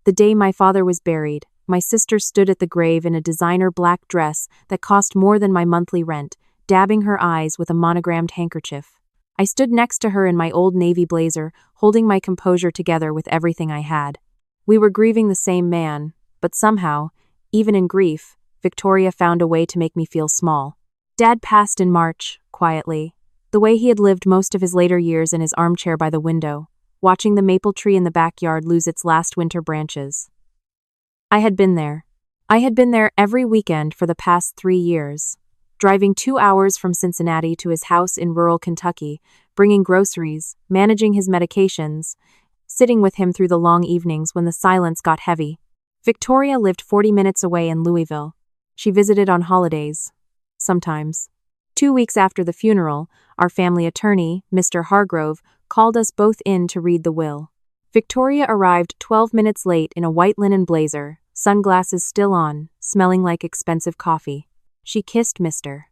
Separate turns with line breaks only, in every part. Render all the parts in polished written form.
The day my father was buried, my sister stood at the grave in a designer black dress that cost more than my monthly rent, dabbing her eyes with a monogrammed handkerchief. I stood next to her in my old navy blazer, holding my composure together with everything I had. We were grieving the same man, but somehow, even in grief, Victoria found a way to make me feel small. Dad passed in March, quietly, the way he had lived most of his later years in his armchair by the window, watching the maple tree in the backyard lose its last winter branches. I had been there. I had been there every weekend for the past 3 years, driving 2 hours from Cincinnati to his house in rural Kentucky, bringing groceries, managing his medications, sitting with him through the long evenings when the silence got heavy. Victoria lived 40 minutes away in Louisville. She visited on holidays. Sometimes. 2 weeks after the funeral, our family attorney, Mr. Hargrove, called us both in to read the will. Victoria arrived 12 minutes late in a white linen blazer, sunglasses still on, smelling like expensive coffee. She kissed Mr.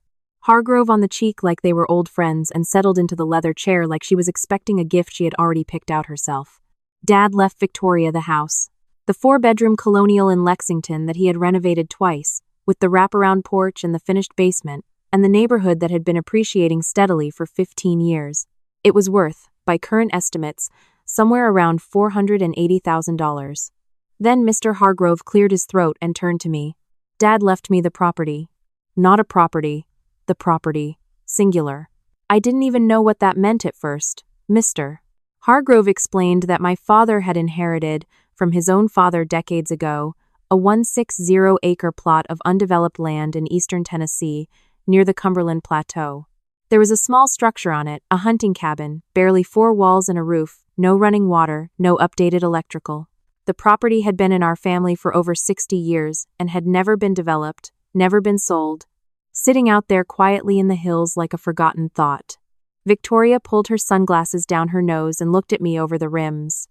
Hargrove on the cheek like they were old friends and settled into the leather chair like she was expecting a gift she had already picked out herself. Dad left Victoria the house, the 4-bedroom colonial in Lexington that he had renovated twice, with the wraparound porch and the finished basement, and the neighborhood that had been appreciating steadily for 15 years. It was worth, by current estimates, somewhere around $480,000. Then Mr. Hargrove cleared his throat and turned to me. Dad left me the property. Not a property. The property. Singular. I didn't even know what that meant at first. Mr. Hargrove explained that my father had inherited, from his own father decades ago, a 160-acre plot of undeveloped land in eastern Tennessee, near the Cumberland Plateau. There was a small structure on it, a hunting cabin, barely 4 walls and a roof, no running water, no updated electrical. The property had been in our family for over 60 years and had never been developed, never been sold, sitting out there quietly in the hills like a forgotten thought. Victoria pulled her sunglasses down her nose and looked at me over the rims.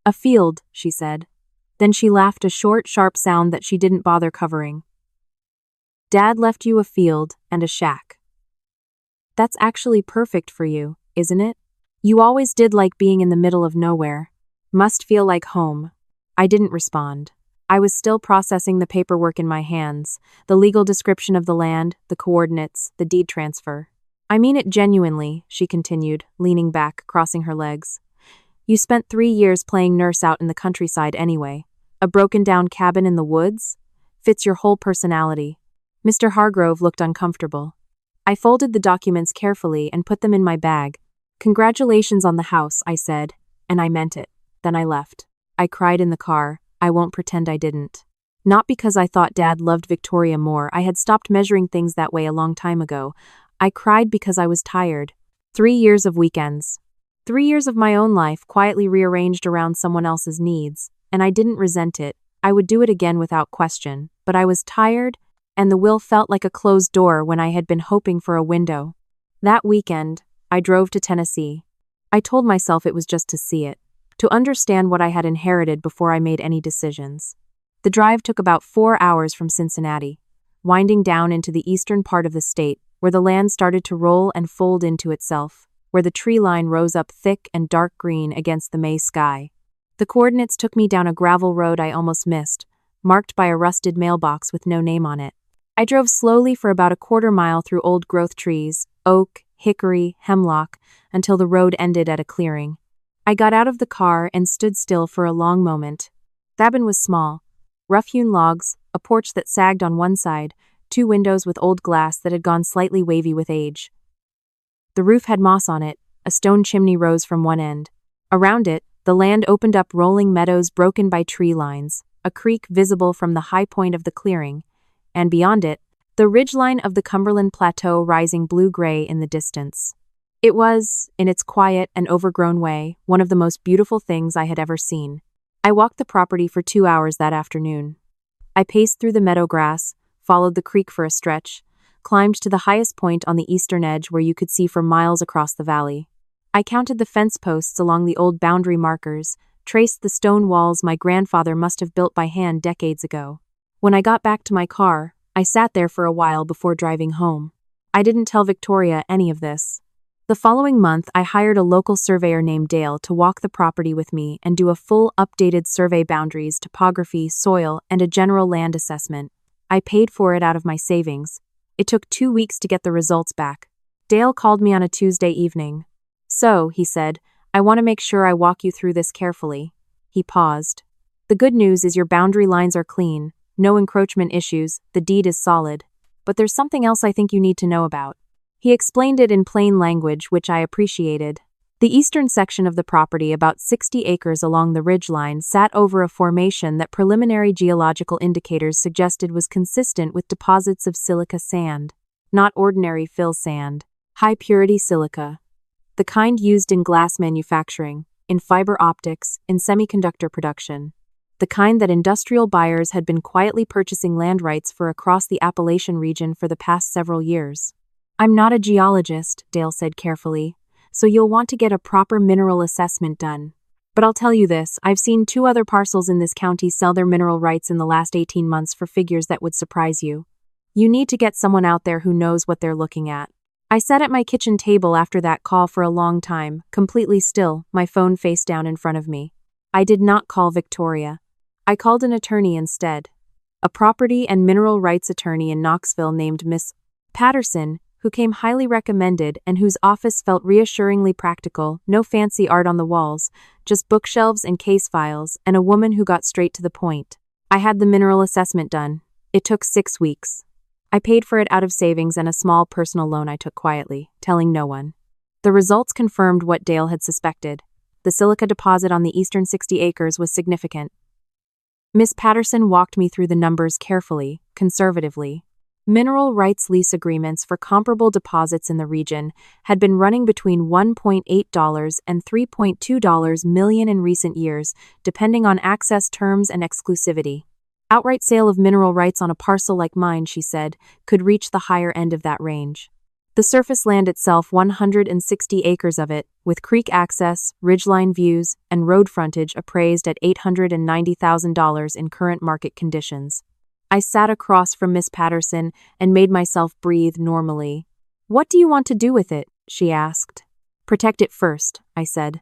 "A field," she said. Then she laughed, a short, sharp sound that she didn't bother covering. "Dad left you a field and a shack. That's actually perfect for you, isn't it? You always did like being in the middle of nowhere. Must feel like home." I didn't respond. I was still processing the paperwork in my hands, the legal description of the land, the coordinates, the deed transfer. "I mean it genuinely," she continued, leaning back, crossing her legs. "You spent 3 years playing nurse out in the countryside anyway. A broken-down cabin in the woods? Fits your whole personality." Mr. Hargrove looked uncomfortable. I folded the documents carefully and put them in my bag. "Congratulations on the house," I said, and I meant it. Then I left. I cried in the car. I won't pretend I didn't. Not because I thought Dad loved Victoria more. I had stopped measuring things that way a long time ago. I cried because I was tired. 3 years of weekends. 3 years of my own life quietly rearranged around someone else's needs, and I didn't resent it. I would do it again without question, but I was tired, and the will felt like a closed door when I had been hoping for a window. That weekend, I drove to Tennessee. I told myself it was just to see it, to understand what I had inherited before I made any decisions. The drive took about 4 hours from Cincinnati, winding down into the eastern part of the state, where the land started to roll and fold into itself, where the tree line rose up thick and dark green against the May sky. The coordinates took me down a gravel road I almost missed, marked by a rusted mailbox with no name on it. I drove slowly for about a 1/4 mile through old-growth trees, oak, hickory, hemlock, until the road ended at a clearing. I got out of the car and stood still for a long moment. The cabin was small. Rough-hewn logs, a porch that sagged on one side, 2 windows with old glass that had gone slightly wavy with age. The roof had moss on it, a stone chimney rose from one end. Around it, the land opened up rolling meadows broken by tree lines, a creek visible from the high point of the clearing, and beyond it, the ridgeline of the Cumberland Plateau rising blue-gray in the distance. It was, in its quiet and overgrown way, one of the most beautiful things I had ever seen. I walked the property for 2 hours that afternoon. I paced through the meadow grass, followed the creek for a stretch, climbed to the highest point on the eastern edge where you could see for miles across the valley. I counted the fence posts along the old boundary markers, traced the stone walls my grandfather must have built by hand decades ago. When I got back to my car, I sat there for a while before driving home. I didn't tell Victoria any of this. The following month, I hired a local surveyor named Dale to walk the property with me and do a full updated survey boundaries, topography, soil, and a general land assessment. I paid for it out of my savings. It took 2 weeks to get the results back. Dale called me on a Tuesday evening. "So," he said, "I want to make sure I walk you through this carefully." He paused. "The good news is your boundary lines are clean, no encroachment issues, the deed is solid. But there's something else I think you need to know about." He explained it in plain language, which I appreciated. The eastern section of the property, about 60 acres along the ridgeline, sat over a formation that preliminary geological indicators suggested was consistent with deposits of silica sand. Not ordinary fill sand. High-purity silica. The kind used in glass manufacturing, in fiber optics, in semiconductor production. The kind that industrial buyers had been quietly purchasing land rights for across the Appalachian region for the past several years. "I'm not a geologist," Dale said carefully, "so you'll want to get a proper mineral assessment done. But I'll tell you this, I've seen 2 other parcels in this county sell their mineral rights in the last 18 months for figures that would surprise you. You need to get someone out there who knows what they're looking at." I sat at my kitchen table after that call for a long time, completely still, my phone face down in front of me. I did not call Victoria. I called an attorney instead. A property and mineral rights attorney in Knoxville named Miss Patterson, who came highly recommended and whose office felt reassuringly practical, no fancy art on the walls, just bookshelves and case files, and a woman who got straight to the point. I had the mineral assessment done. It took 6 weeks. I paid for it out of savings and a small personal loan I took quietly, telling no one. The results confirmed what Dale had suspected. The silica deposit on the eastern 60 acres was significant. Miss Patterson walked me through the numbers carefully, conservatively. Mineral rights lease agreements for comparable deposits in the region had been running between $1.8 and $3.2 million in recent years, depending on access terms and exclusivity. Outright sale of mineral rights on a parcel like mine, she said, could reach the higher end of that range. The surface land itself, 160 acres of it, with creek access, ridgeline views, and road frontage, appraised at $890,000 in current market conditions. I sat across from Miss Patterson and made myself breathe normally. "What do you want to do with it?" she asked. "Protect it first," I said.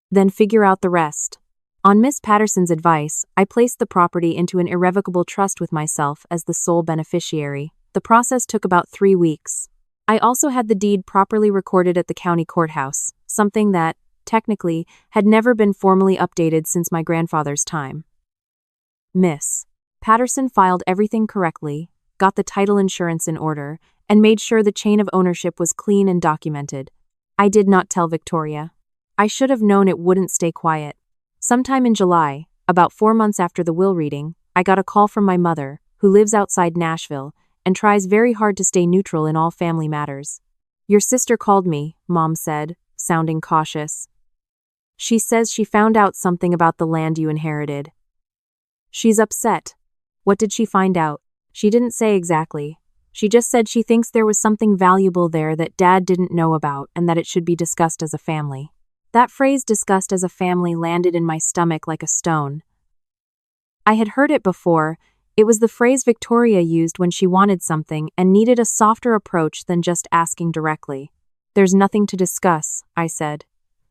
"Then figure out the rest." On Miss Patterson's advice, I placed the property into an irrevocable trust with myself as the sole beneficiary. The process took about 3 weeks. I also had the deed properly recorded at the county courthouse, something that, technically, had never been formally updated since my grandfather's time. Miss Patterson filed everything correctly, got the title insurance in order, and made sure the chain of ownership was clean and documented. I did not tell Victoria. I should have known it wouldn't stay quiet. Sometime in July, about 4 months after the will reading, I got a call from my mother, who lives outside Nashville, and tries very hard to stay neutral in all family matters. "Your sister called me," Mom said, sounding cautious. "She says she found out something about the land you inherited. She's upset." "What did she find out?" "She didn't say exactly. She just said she thinks there was something valuable there that Dad didn't know about and that it should be discussed as a family." That phrase, "discussed as a family," landed in my stomach like a stone. I had heard it before. It was the phrase Victoria used when she wanted something and needed a softer approach than just asking directly. "There's nothing to discuss," I said.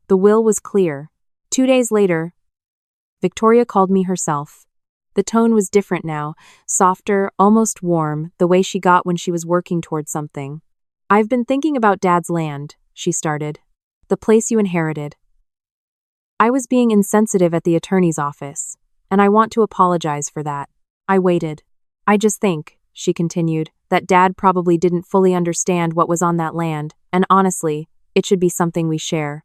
The will was clear. 2 days later, Victoria called me herself. The tone was different now, softer, almost warm, the way she got when she was working toward something. "I've been thinking about Dad's land," she started. "The place you inherited." I was being insensitive at the attorney's office, and I want to apologize for that. I waited. "I just think," she continued, "that Dad probably didn't fully understand what was on that land, and honestly, it should be something we share.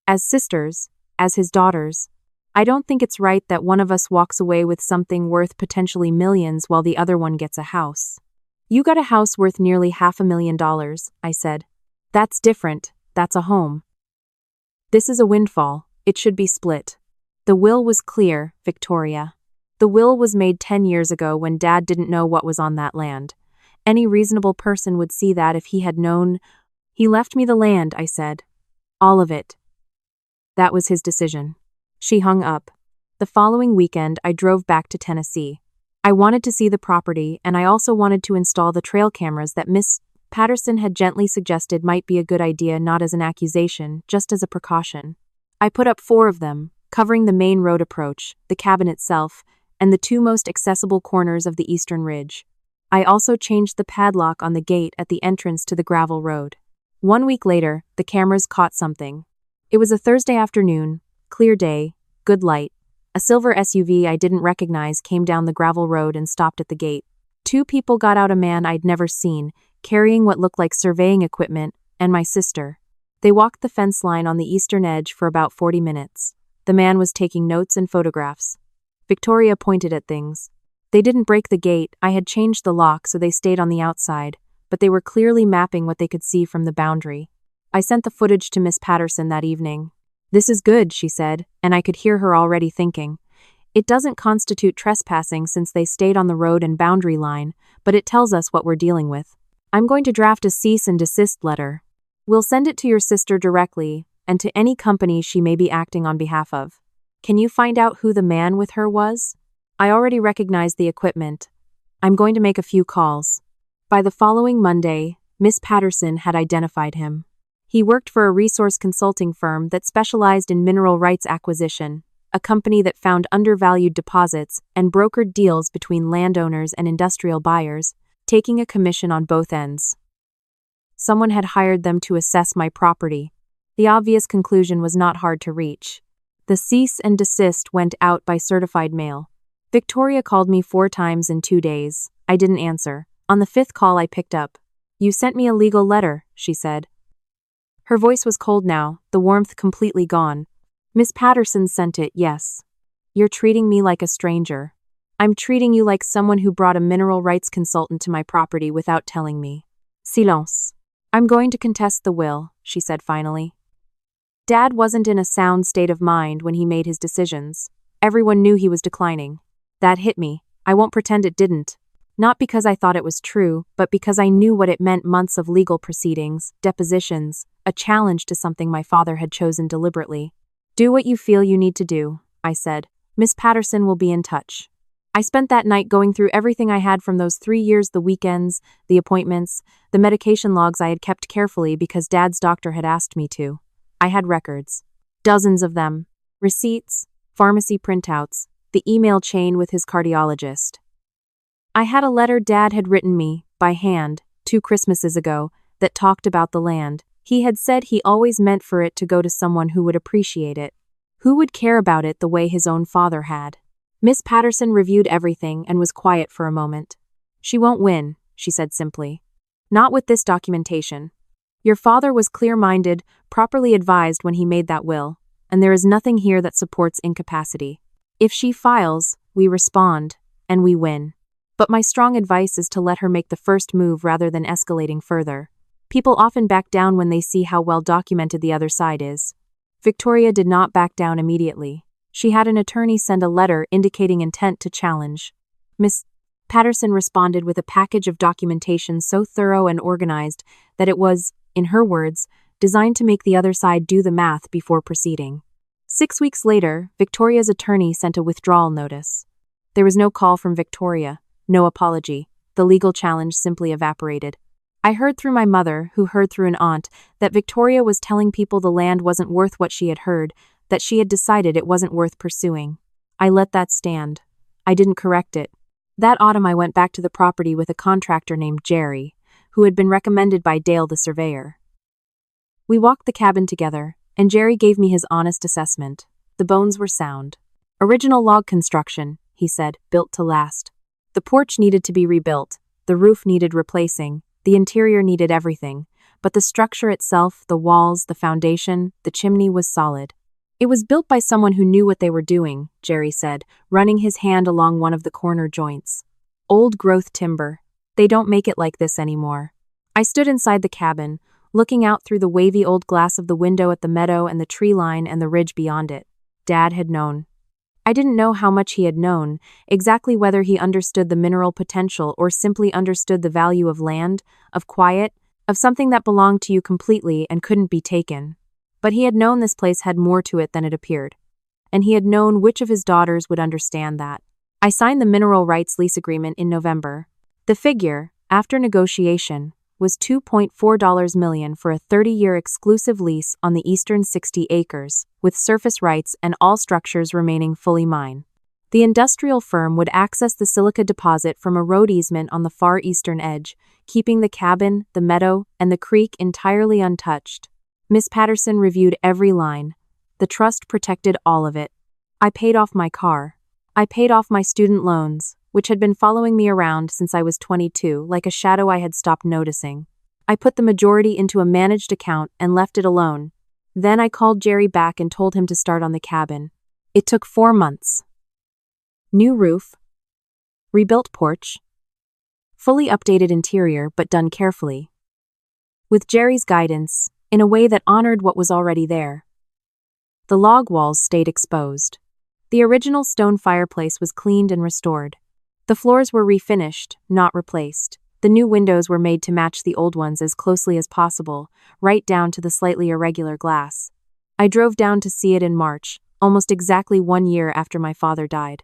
As sisters, as his daughters, I don't think it's right that one of us walks away with something worth potentially millions while the other one gets a house." "You got a house worth nearly $500,000, I said. "That's different. That's a home. This is a windfall. It should be split." "The will was clear, Victoria. The will was made 10 years ago when Dad didn't know what was on that land. Any reasonable person would see that if he had known." "He left me the land," I said. "All of it. That was his decision." She hung up. The following weekend, I drove back to Tennessee. I wanted to see the property, and I also wanted to install the trail cameras that Miss Patterson had gently suggested might be a good idea, not as an accusation, just as a precaution. I put up 4 of them, covering the main road approach, the cabin itself, and the 2 most accessible corners of the eastern ridge. I also changed the padlock on the gate at the entrance to the gravel road. 1 week later, the cameras caught something. It was a Thursday afternoon, clear day, good light. A silver SUV I didn't recognize came down the gravel road and stopped at the gate. 2 people got out, a man I'd never seen, carrying what looked like surveying equipment, and my sister. They walked the fence line on the eastern edge for about 40 minutes. The man was taking notes and photographs. Victoria pointed at things. They didn't break the gate, I had changed the lock so they stayed on the outside, but they were clearly mapping what they could see from the boundary. I sent the footage to Miss Patterson that evening. "This is good," she said, and I could hear her already thinking. "It doesn't constitute trespassing since they stayed on the road and boundary line, but it tells us what we're dealing with. I'm going to draft a cease and desist letter. We'll send it to your sister directly, and to any company she may be acting on behalf of. Can you find out who the man with her was? I already recognized the equipment. I'm going to make a few calls." By the following Monday, Miss Patterson had identified him. He worked for a resource consulting firm that specialized in mineral rights acquisition, a company that found undervalued deposits and brokered deals between landowners and industrial buyers, taking a commission on both ends. Someone had hired them to assess my property. The obvious conclusion was not hard to reach. The cease and desist went out by certified mail. Victoria called me 4 times in 2 days. I didn't answer. On the 5th call I picked up. "You sent me a legal letter," she said. Her voice was cold now, the warmth completely gone. "Miss Patterson sent it, yes. You're treating me like a stranger. I'm treating you like someone who brought a mineral rights consultant to my property without telling me." Silence. "I'm going to contest the will," she said finally. Dad wasn't in a sound state of mind when he made his decisions. Everyone knew he was declining. That hit me. I won't pretend it didn't. Not because I thought it was true, but because I knew what it meant: months of legal proceedings, depositions, a challenge to something my father had chosen deliberately. "Do what you feel you need to do," I said. "Miss Patterson will be in touch." I spent that night going through everything I had from those 3 years, the weekends, the appointments, the medication logs I had kept carefully because Dad's doctor had asked me to. I had records. Dozens of them. Receipts, pharmacy printouts, the email chain with his cardiologist. I had a letter Dad had written me, by hand, 2 Christmases ago, that talked about the land. He had said he always meant for it to go to someone who would appreciate it. Who would care about it the way his own father had? Miss Patterson reviewed everything and was quiet for a moment. "She won't win," she said simply. "Not with this documentation. Your father was clear-minded, properly advised when he made that will, and there is nothing here that supports incapacity. If she files, we respond, and we win. But my strong advice is to let her make the first move rather than escalating further. People often back down when they see how well documented the other side is." Victoria did not back down immediately. She had an attorney send a letter indicating intent to challenge. Miss Patterson responded with a package of documentation so thorough and organized that it was, in her words, designed to make the other side do the math before proceeding. 6 weeks later, Victoria's attorney sent a withdrawal notice. There was no call from Victoria, no apology. The legal challenge simply evaporated. I heard through my mother, who heard through an aunt, that Victoria was telling people the land wasn't worth what she had heard, that she had decided it wasn't worth pursuing. I let that stand. I didn't correct it. That autumn I went back to the property with a contractor named Jerry, who had been recommended by Dale the surveyor. We walked the cabin together, and Jerry gave me his honest assessment. The bones were sound. "Original log construction," he said, "built to last. The porch needed to be rebuilt, the roof needed replacing, the interior needed everything, but the structure itself, the walls, the foundation, the chimney was solid. It was built by someone who knew what they were doing," Jerry said, running his hand along one of the corner joints. "Old-growth timber. They don't make it like this anymore." I stood inside the cabin, looking out through the wavy old glass of the window at the meadow and the tree line and the ridge beyond it. Dad had known. I didn't know how much he had known, exactly whether he understood the mineral potential or simply understood the value of land, of quiet, of something that belonged to you completely and couldn't be taken. But he had known this place had more to it than it appeared. And he had known which of his daughters would understand that. I signed the mineral rights lease agreement in November. The figure, after negotiation, was $2.4 million for a 30-year exclusive lease on the eastern 60 acres, with surface rights and all structures remaining fully mine. The industrial firm would access the silica deposit from a road easement on the far eastern edge, keeping the cabin, the meadow, and the creek entirely untouched. Miss Patterson reviewed every line. The trust protected all of it. I paid off my car. I paid off my student loans, which had been following me around since I was 22, like a shadow I had stopped noticing. I put the majority into a managed account and left it alone. Then I called Jerry back and told him to start on the cabin. It took 4 months. New roof. Rebuilt porch. Fully updated interior, but done carefully. With Jerry's guidance, in a way that honored what was already there. The log walls stayed exposed. The original stone fireplace was cleaned and restored. The floors were refinished, not replaced. The new windows were made to match the old ones as closely as possible, right down to the slightly irregular glass. I drove down to see it in March, almost exactly 1 year after my father died.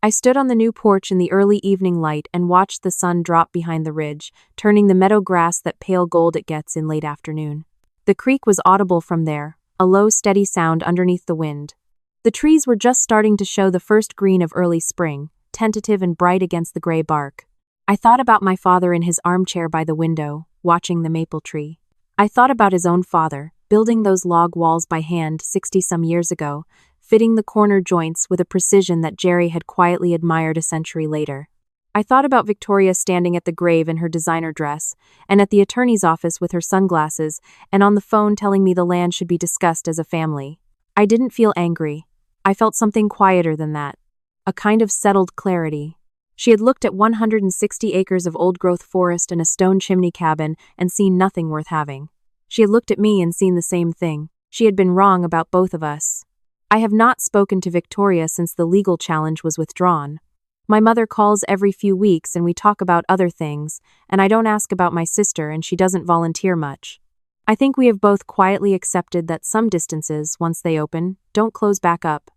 I stood on the new porch in the early evening light and watched the sun drop behind the ridge, turning the meadow grass that pale gold it gets in late afternoon. The creek was audible from there, a low, steady sound underneath the wind. The trees were just starting to show the first green of early spring, tentative and bright against the gray bark. I thought about my father in his armchair by the window, watching the maple tree. I thought about his own father, building those log walls by hand 60-some years ago, fitting the corner joints with a precision that Jerry had quietly admired a century later. I thought about Victoria standing at the grave in her designer dress, and at the attorney's office with her sunglasses, and on the phone telling me the land should be discussed as a family. I didn't feel angry. I felt something quieter than that. A kind of settled clarity. She had looked at 160 acres of old-growth forest and a stone chimney cabin and seen nothing worth having. She had looked at me and seen the same thing. She had been wrong about both of us. I have not spoken to Victoria since the legal challenge was withdrawn. My mother calls every few weeks and we talk about other things, and I don't ask about my sister and she doesn't volunteer much. I think we have both quietly accepted that some distances, once they open, don't close back up.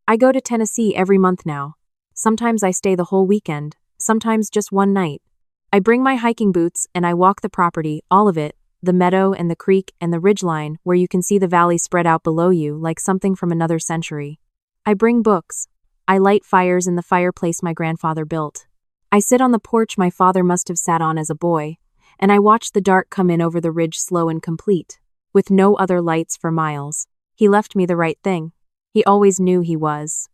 I go to Tennessee every month now. Sometimes I stay the whole weekend, sometimes just one night. I bring my hiking boots and I walk the property, all of it, the meadow and the creek and the ridgeline where you can see the valley spread out below you like something from another century. I bring books. I light fires in the fireplace my grandfather built. I sit on the porch my father must have sat on as a boy, and I watch the dark come in over the ridge slow and complete, with no other lights for miles. He left me the right thing. He always knew he was.